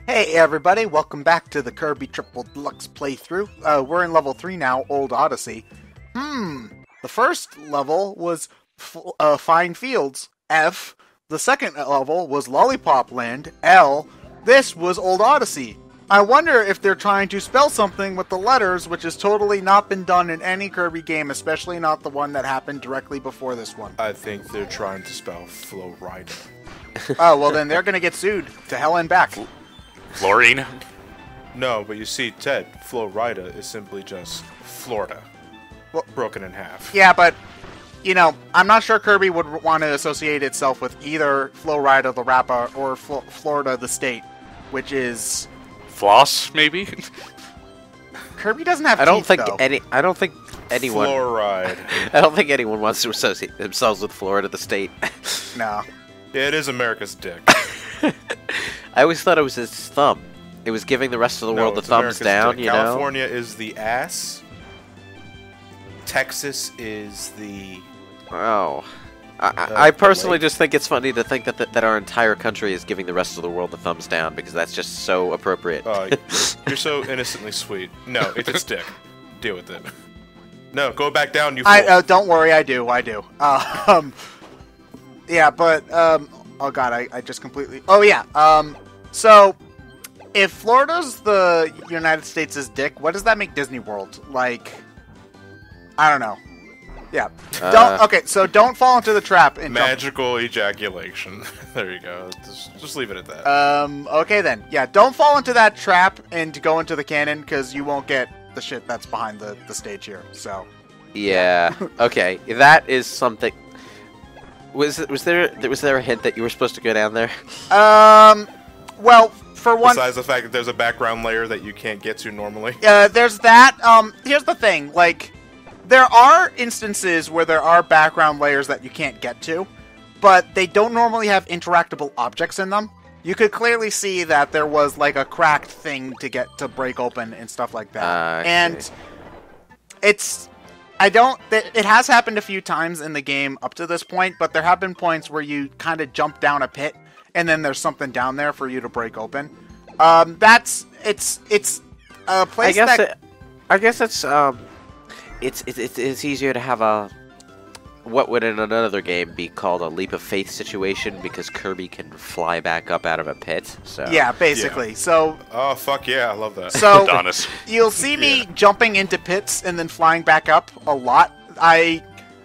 Hey everybody, welcome back to the Kirby Triple Deluxe playthrough. We're in level 3 now, Old Odyssey. The first level was Fine Fields, F. The second level was Lollipop Land, L. This was Old Odyssey. I wonder if they're trying to spell something with the letters, which has totally not been done in any Kirby game, especially not the one that happened directly before this one. I think they're trying to spell Florida. Oh, well then they're gonna get sued to hell and back. Fluorine? No, but you see, Ted, Florida is simply just Florida. Well, broken in half. Yeah, but, you know, I'm not sure Kirby would want to associate itself with either Florida the rapper or Florida the state, which is... Floss, maybe? Kirby doesn't have I don't teeth, think though. I don't think anyone. Fluoride. I don't think anyone wants to associate themselves with Florida, the state. No. Yeah, it is America's dick. I always thought it was his thumb. It was giving the rest of the world the it's thumbs America's down, dick. you know? California is the ass. Texas is the... Oh. I personally lake. just think it's funny to think that our entire country is giving the rest of the world the thumbs down, because that's just so appropriate. Oh, you're so innocently sweet. No, it's its dick. Deal with it. No, go back down, you fool. Don't worry, I do. Yeah, but, oh god, I just completely... Oh, yeah, so, if Florida's the United States' dick, what does that make Disney World? Like, I don't know. Yeah. Don't fall into the trap. And Magical ejaculation. There you go. Just leave it at that. Okay then. Yeah, don't fall into that trap and go into the canon, because you won't get the shit that's behind the stage here, so... Yeah. Okay, that is something... Was there a hint that you were supposed to go down there? Well, for one... Besides the fact that there's a background layer that you can't get to normally. There's that. Here's the thing, like... There are instances where there are background layers that you can't get to, but they don't normally have interactable objects in them. You could clearly see that there was like a cracked thing to break open and stuff like that. And it has happened a few times in the game up to this point, but there have been points where you kind of jump down a pit and then there's something down there for you to break open. It's a place I guess it's easier to have a what would in another game be called a leap of faith situation, because Kirby can fly back up out of a pit. So yeah, basically. Yeah. So oh fuck yeah, I love that. So Adonis. You'll see me jumping into pits and then flying back up a lot. I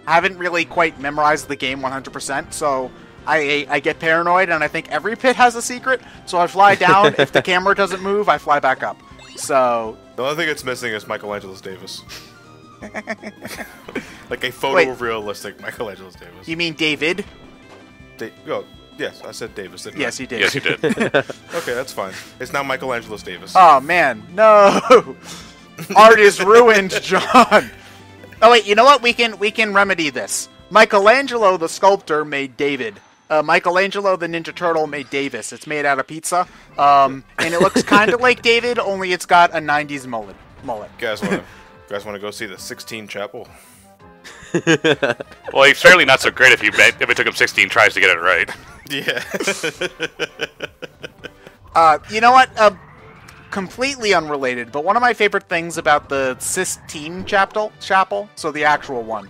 haven't really quite memorized the game 100%, so I get paranoid and I think every pit has a secret. So I fly down. If the camera doesn't move, I fly back up. So the only thing it's missing is Michelangelo's Davis. Like a photorealistic Michelangelo's Davis. You mean David? Yes, I said Davis, didn't Yes, I? you did. Yes, you did. Okay, that's fine. It's now Michelangelo's Davis. Oh, man. No! Art is ruined, John! Oh, wait, you know what? We can remedy this. Michelangelo, the sculptor, made David. Michelangelo, the Ninja Turtle, made Davis. It's made out of pizza. And it looks kind of like David, only it's got a 90s mullet. You guys want to go see the Sixteen Chapel? Well, it's certainly not so great if it took him 16 tries to get it right. Yeah. You know what? Completely unrelated, but one of my favorite things about the Sistine Chapel, so the actual one,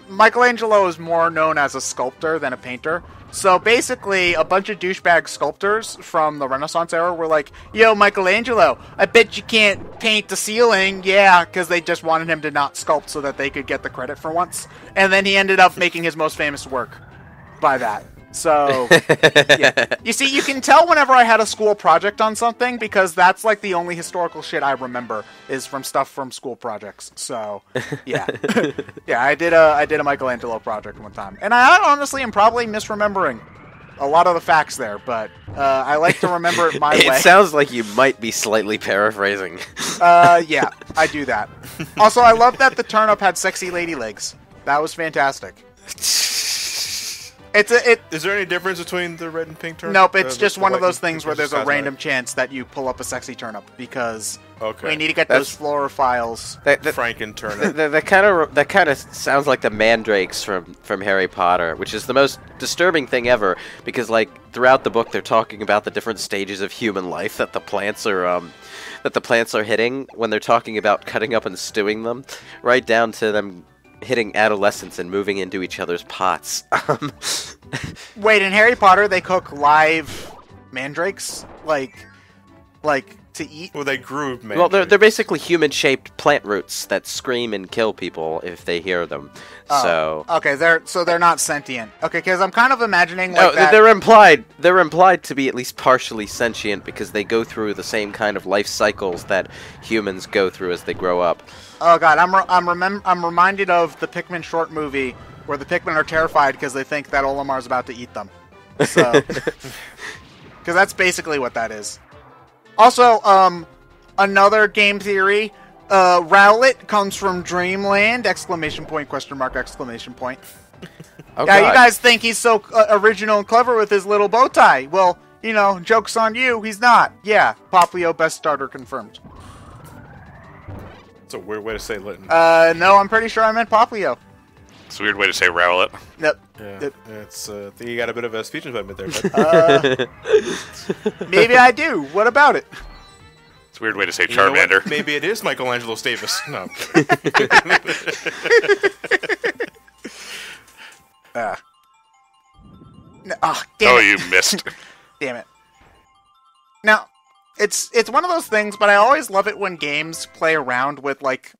Michelangelo is more known as a sculptor than a painter. So basically, a bunch of douchebag sculptors from the Renaissance era were like, yo, Michelangelo, I bet you can't paint the ceiling. Yeah, because they just wanted him to not sculpt so that they could get the credit for once. And then he ended up making his most famous work by that. So, yeah. You see, you can tell whenever I had a school project on something, because that's like the only historical shit I remember is from stuff from school projects. So, yeah. Yeah, I did a Michelangelo project one time. And I honestly am probably misremembering a lot of the facts there, but I like to remember it my way. It sounds like you might be slightly paraphrasing. Yeah, I do that. Also, I love that the turnip had sexy lady legs. That was fantastic. Is there any difference between the red and pink turnip? Nope, it's just the one of white those things where there's a cosmetic? random chance that you pull up a sexy turnip because Okay. we need to get those fluorophiles. Franken turnip. That kind of sounds like the mandrakes from Harry Potter, which is the most disturbing thing ever because like throughout the book they're talking about the different stages of human life that the plants are hitting when they're talking about cutting up and stewing them, right down to them hitting adolescence and moving into each other's pots. Wait, in Harry Potter they cook live mandrakes like to eat? Well, they grew, man. Well, they're basically human-shaped plant roots that scream and kill people if they hear them. Oh, So okay, they're not sentient. Okay, because I'm kind of imagining like no, that. they're implied. They're implied to be at least partially sentient because they go through the same kind of life cycles that humans go through as they grow up. Oh god, I'm reminded of the Pikmin short movie where the Pikmin are terrified because they think that Olimar's about to eat them. So, because that's basically what that is. Also, another game theory. Rowlet comes from Dreamland! ! Question mark! Oh, Yeah, God. you guys think he's so original and clever with his little bow tie. Well, you know, joke's on you, he's not. Yeah, Poplio best starter confirmed. It's a weird way to say Litton. No, I'm pretty sure I meant Poplio. It's a weird way to say Rowlet. Nope. Yeah, it's. I think you got a bit of a speech impediment there, bud. Maybe I do. What about it? It's a weird way to say You know what? Charmander. Maybe it is Michelangelo Davis. No. No, damn Oh, it. you missed. Damn it. Now, it's one of those things, but I always love it when games play around with, like,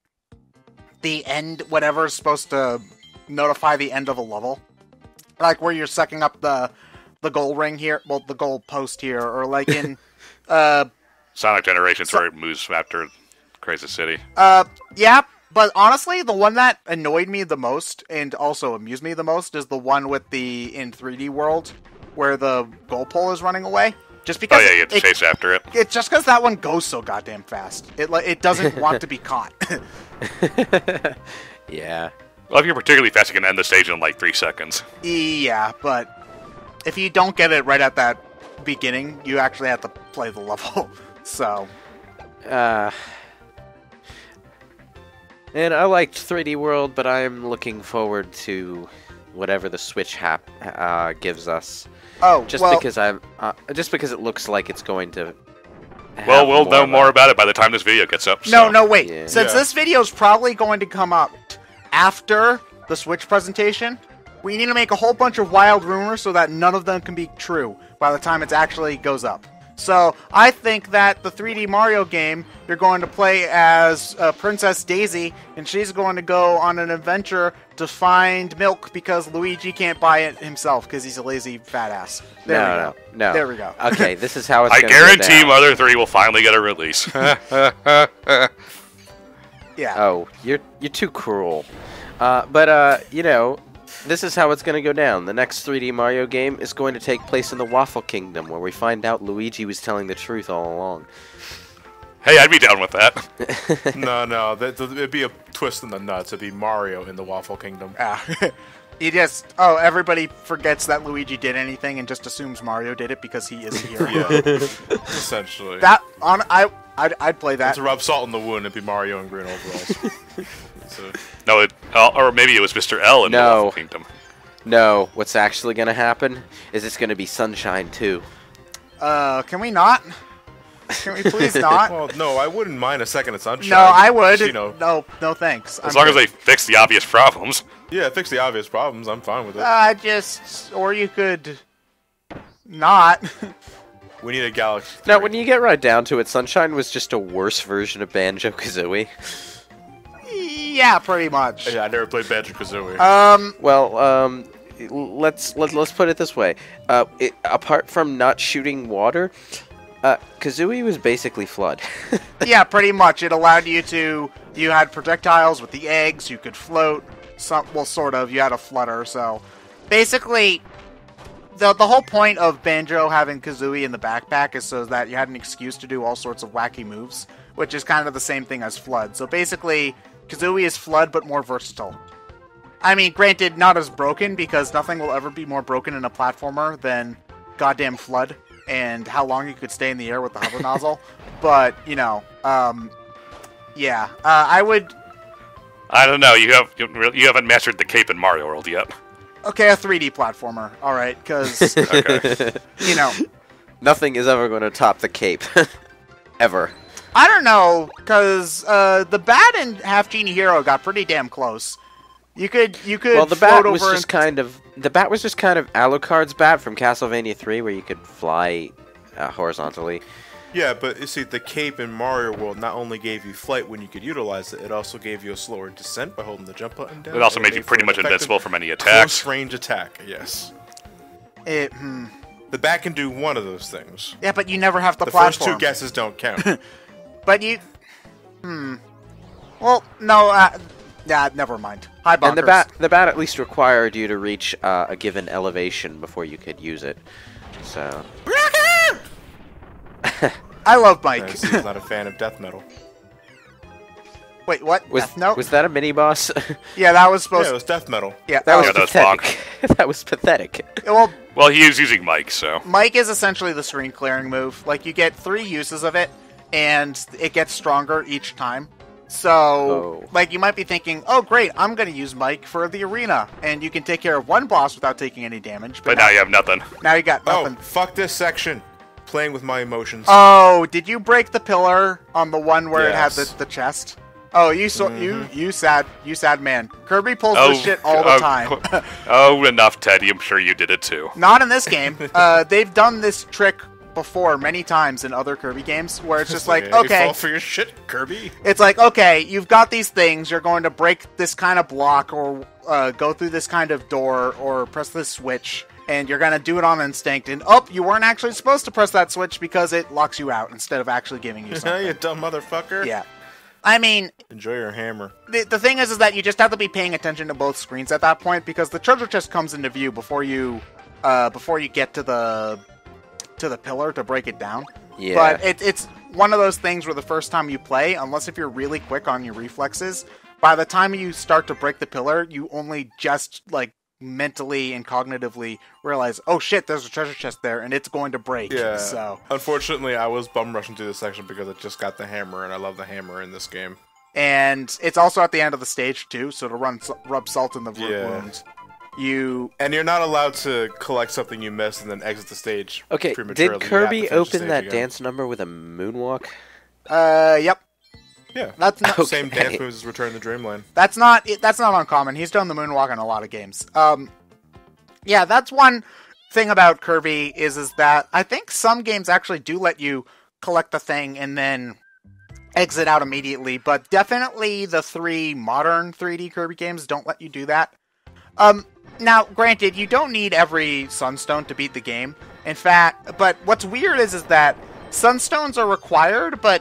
the end, whatever is supposed to notify the end of a level. Like, where you're sucking up the goal ring here, well, the goal post here, or like in, Sonic Generations where it moves after Crazy City. yeah, but honestly, the one that annoyed me the most, and also amused me the most, is the one with the, in 3D World, where the goal pole is running away. Just because Oh yeah, you have to chase after it. It's just because that one goes so goddamn fast. It doesn't want to be caught. Yeah. Well, if you're particularly fast, you can end the stage in like 3 seconds. Yeah, but if you don't get it right at that beginning, you actually have to play the level. So, And I liked 3D World, but I'm looking forward to whatever the Switch gives us. oh, Just well, because it looks like it's going to. Well, have we'll know of a- more about it by the time this video gets up. no, wait. Yeah. Since Yeah. this video is probably going to come up after the Switch presentation, we need to make a whole bunch of wild rumors so that none of them can be true by the time it actually goes up. So, I think that the 3D Mario game, you're going to play as Princess Daisy, and she's going to go on an adventure to find milk because Luigi can't buy it himself because he's a lazy fat ass. There we go. No. There we go. Okay, this is how it's I going to guarantee Mother 3 will finally get a release. Yeah. Oh, you're too cruel. But you know, this is how it's going to go down. The next 3D Mario game is going to take place in the Waffle Kingdom, where we find out Luigi was telling the truth all along. Hey, I'd be down with that. No, it'd be a twist in the nuts. It'd be Mario in the Waffle Kingdom. Everybody forgets that Luigi did anything and just assumes Mario did it because he is a hero. Yeah, essentially. I'd play that. To rub salt in the wound, it'd be Mario in green overalls. So, No, or maybe it was Mr. L in the No. Waffle Kingdom. No, what's actually going to happen is it's going to be Sunshine 2. Can we not? Can we please not? well, no, I wouldn't mind a second of sunshine. No, I would. You know, No, thanks. As long as they fix the obvious problems. yeah, fix the obvious problems. I'm fine with it. Or you could not. We need a Galaxy. Now, when you get right down to it, Sunshine was just a worse version of Banjo-Kazooie. Yeah, pretty much. Yeah, I never played Banjo-Kazooie. Well, let's put it this way. Apart from not shooting water, Kazooie was basically Flood. Yeah, pretty much. It allowed you to. You had projectiles with the eggs. You could float. Sort of. You had a flutter. So, basically, the whole point of Banjo having Kazooie in the backpack is so that you had an excuse to do all sorts of wacky moves, which is kind of the same thing as Flood. So basically, Kazooie is Flood but more versatile. I mean, granted, not as broken, because nothing will ever be more broken in a platformer than goddamn FLUDD and how long you could stay in the air with the hover nozzle. But, you know, yeah. I would... I don't know. You haven't mastered the cape in Mario World yet. Okay, a 3D platformer. All right, because, Okay. you know... Nothing is ever going to top the cape. Ever. I don't know, because the Bat and Half Genie Hero got pretty damn close. You could Well, the float bat was over just kind of Alucard's bat from Castlevania 3, where you could fly horizontally. Yeah, but you see, the cape in Mario World not only gave you flight when you could utilize it, it also gave you a slower descent by holding the jump button down. It also made you pretty much invincible from any attacks. Close range attack, yes. The Bat can do one of those things. Yeah, but you never have to The platform. first two guesses don't count. But you... Well, no, yeah, never mind. Hi, bonkers. And the bat at least required you to reach a given elevation before you could use it. So... I love Mike. He's not a fan of death metal. Wait, what? Death Note? Was that a mini-boss? Yeah, that was supposed Yeah, it was death metal. Yeah, That was Yeah, that was pathetic. That was pathetic. Well, Well, he is using Mike, so... Mike is essentially the screen clearing move. Like, you get 3 uses of it, and it gets stronger each time. So, like, you might be thinking, oh, great, I'm going to use Mike for the arena. And you can take care of one boss without taking any damage. But now you have nothing. Now you got nothing. Oh, fuck this section. Playing with my emotions. Oh, did you break the pillar on the one where Yes. it had the chest? Oh, you sad man. Kirby pulls this shit all the time. Oh, enough, Teddy. I'm sure you did it too. Not in this game. They've done this trick before many times in other Kirby games, where it's just like, Yeah, you okay, fall for your shit, Kirby. it's like, okay, you've got these things. You're going to break this kind of block, or go through this kind of door, or press this switch. And you're going to do it on instinct. And, you weren't actually supposed to press that switch because it locks you out instead of actually giving you something. You dumb motherfucker. Yeah. I mean, Enjoy your hammer. the thing is that you just have to be paying attention to both screens at that point, because the treasure chest comes into view before you get to the pillar to break it down. Yeah. But it's one of those things where the first time you play, unless if you're really quick on your reflexes, by the time you start to break the pillar, you only just, like, mentally and cognitively realize, oh shit, there's a treasure chest there, and it's going to break. Yeah. So, Unfortunately, I was bum rushing through this section because I just got the hammer, and I love the hammer in this game. and it's also at the end of the stage too, so to rub salt in the wound. And you're not allowed to collect something you missed and then exit the stage. Okay, prematurely. did You have to Kirby finish the open stage that again. dance number with a moonwalk? Yep. Yeah. That's not Same Okay. dance moves as Return to Dreamland. That's not uncommon. He's done the moonwalk in a lot of games. Yeah, that's one thing about Kirby is that I think some games actually do let you collect the thing and then exit out immediately, but definitely the 3 modern 3D Kirby games don't let you do that. Now, granted, you don't need every Sunstone to beat the game. In fact, but what's weird is that Sunstones are required, but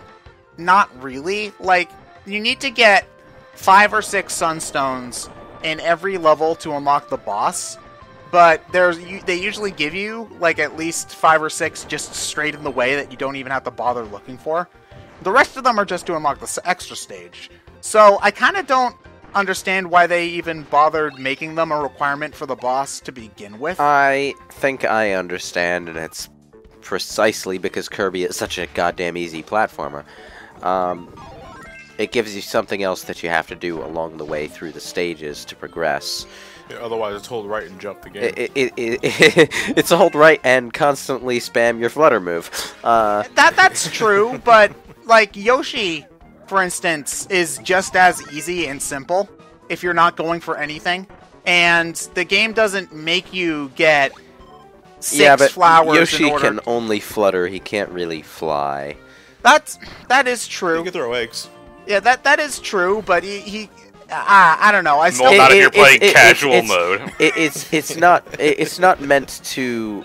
not really. Like, you need to get 5 or 6 Sunstones in every level to unlock the boss. But they usually give you, like, at least 5 or 6 just straight in the way that you don't even have to bother looking for. The rest of them are just to unlock the extra stage. So, I kind of don't understand why they even bothered making them a requirement for the boss to begin with. I think I understand, and it's precisely because Kirby is such a goddamn easy platformer. It gives you something else that you have to do along the way through the stages to progress. Yeah, otherwise, it's hold right and jump the game. It's a hold right and constantly spam your flutter move. That's true, but, like, Yoshi, for instance, is just as easy and simple if you're not going for anything. And the game doesn't make you get 6 flowers Yoshi in order. can only flutter, he can't really fly. That is true. You can throw eggs. Yeah, that is true, but I don't know. I still Well, not if you're playing casual mode. It's not meant to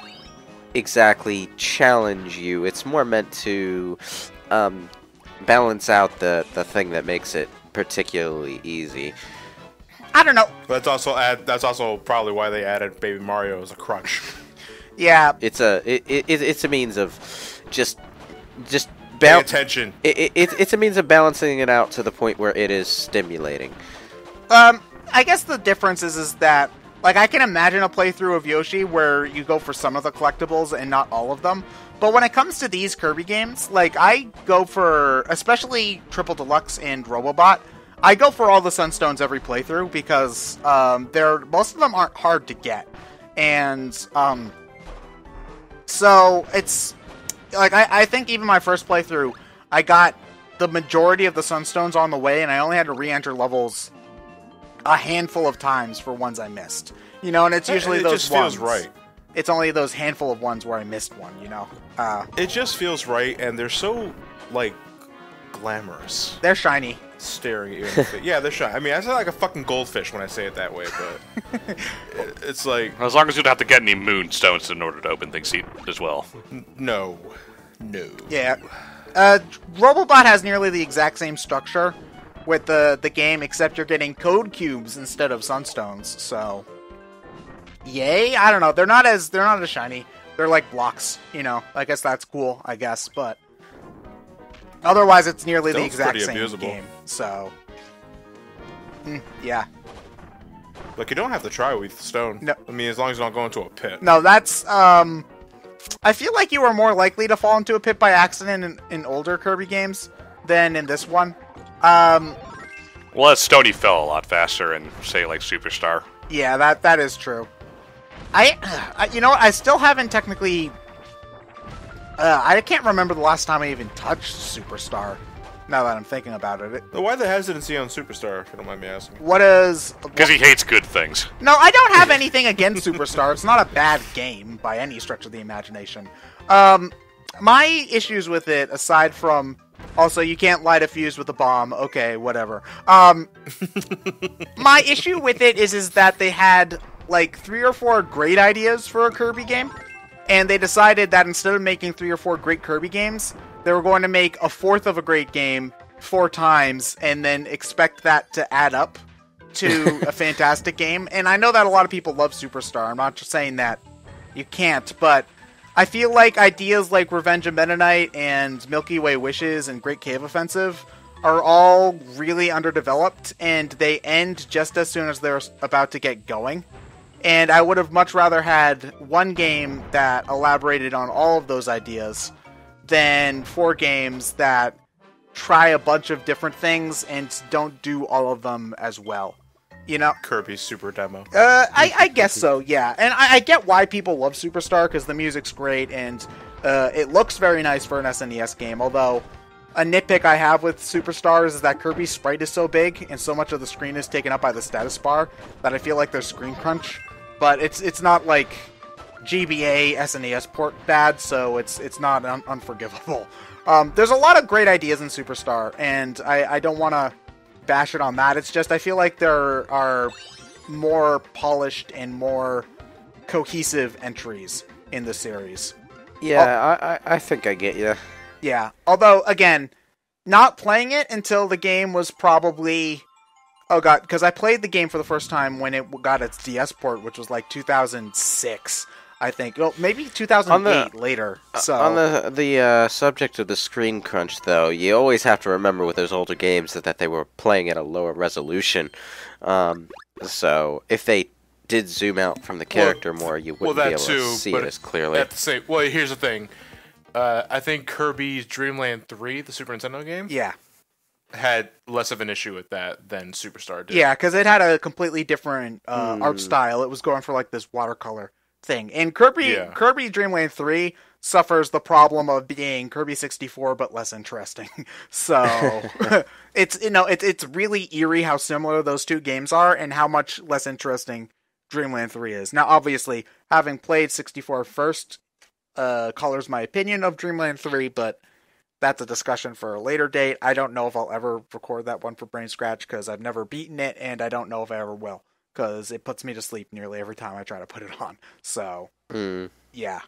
exactly challenge you. It's more meant to balance out the thing that makes it particularly easy. I don't know. But that's also probably why they added Baby Mario as a crutch. Yeah, It's a means of just Pay attention. It's a means of balancing it out to the point where it is stimulating. I I guess the difference is that, like, I can imagine a playthrough of Yoshi where you go for some of the collectibles and not all of them. But when it comes to these Kirby games, like, I go for, especially Triple Deluxe and Robobot, I go for all the Sunstones every playthrough because most of them aren't hard to get. And so it's, like, I think even my first playthrough, I got the majority of the Sunstones on the way, and I only had to re-enter levels a handful of times for ones I missed. You know, and it's usually it those just ones. feels right. It's only those handful of ones where I missed one, you know? It just feels right, and they're so, like, glamorous. They're shiny. Staring at you in the face. Yeah, they're shiny. I mean, I sound like a fucking goldfish when I say it that way, but it's like... As long as you don't have to get any moonstones in order to open things as well. No. Yeah. Robobot has nearly the exact same structure with the game, except you're getting code cubes instead of sunstones, so... Yay? I don't know. They're not as shiny. They're like blocks, you know. I guess that's cool, I guess, but otherwise it's nearly the exact same game. So yeah. Like, you don't have to try with stone. No. I mean, as long as you don't go into a pit. No, that's I feel like you are more likely to fall into a pit by accident in older Kirby games than in this one. Well, that Stony fell a lot faster in, say, like Superstar. Yeah, that is true. I you know what? I still haven't technically... I can't remember the last time I even touched Superstar, now that I'm thinking about it. Why the hesitancy on Superstar, if you don't mind me asking? What is... Because he hates good things. No, I don't have anything against Superstar. It's not a bad game, by any stretch of the imagination. My issues with it, aside from... Also, you can't light a fuse with a bomb. Okay, whatever. My issue with it is that they had, like, 3 or 4 great ideas for a Kirby game, and they decided that instead of making 3 or 4 great Kirby games, they were going to make a fourth of a great game 4 times, and then expect that to add up to a fantastic game. And I know that a lot of people love Superstar. I'm not just saying that you can't, but... I feel like ideas like Revenge of Meta Knight and Milky Way Wishes and Great Cave Offensive are all really underdeveloped, and they end just as soon as they're about to get going. And I would have much rather had one game that elaborated on all of those ideas than 4 games that try a bunch of different things and don't do all of them as well. You know, Kirby's Super Demo. I guess so, yeah. And I get why people love Superstar, because the music's great, and it looks very nice for an SNES game, although a nitpick I have with Superstars is that Kirby's sprite is so big, and so much of the screen is taken up by the status bar, that I feel like there's screen crunch. But it's not like GBA SNES port bad, so it's not unforgivable. There's a lot of great ideas in Superstar, and I don't want to bash it on that. It's just I feel like there are more polished and more cohesive entries in the series. Yeah, I think I get you. Yeah, although again, not playing it until the game was probably... Oh god, because I played the game for the first time when it got its DS port, which was like 2006, I think. Well, maybe 2008 later. So on the subject of the screen crunch, though, you always have to remember with those older games that they were playing at a lower resolution. So if they did zoom out from the character more, you wouldn't be able to see it as clearly. At the same, well, here's the thing. I think Kirby's Dream Land 3, the Super Nintendo game, yeah, had less of an issue with that than Superstar did. Yeah, because it had a completely different art style. It was going for like this watercolor thing. And Kirby Dream Land 3 suffers the problem of being Kirby 64 but less interesting. So it's really eerie how similar those two games are and how much less interesting Dreamland 3 is. Now obviously, having played 64 first colors my opinion of Dreamland 3, but that's a discussion for a later date. I don't know if I'll ever record that one for BrainScratch because I've never beaten it, and I don't know if I ever will, because it puts me to sleep nearly every time I try to put it on. So, yeah.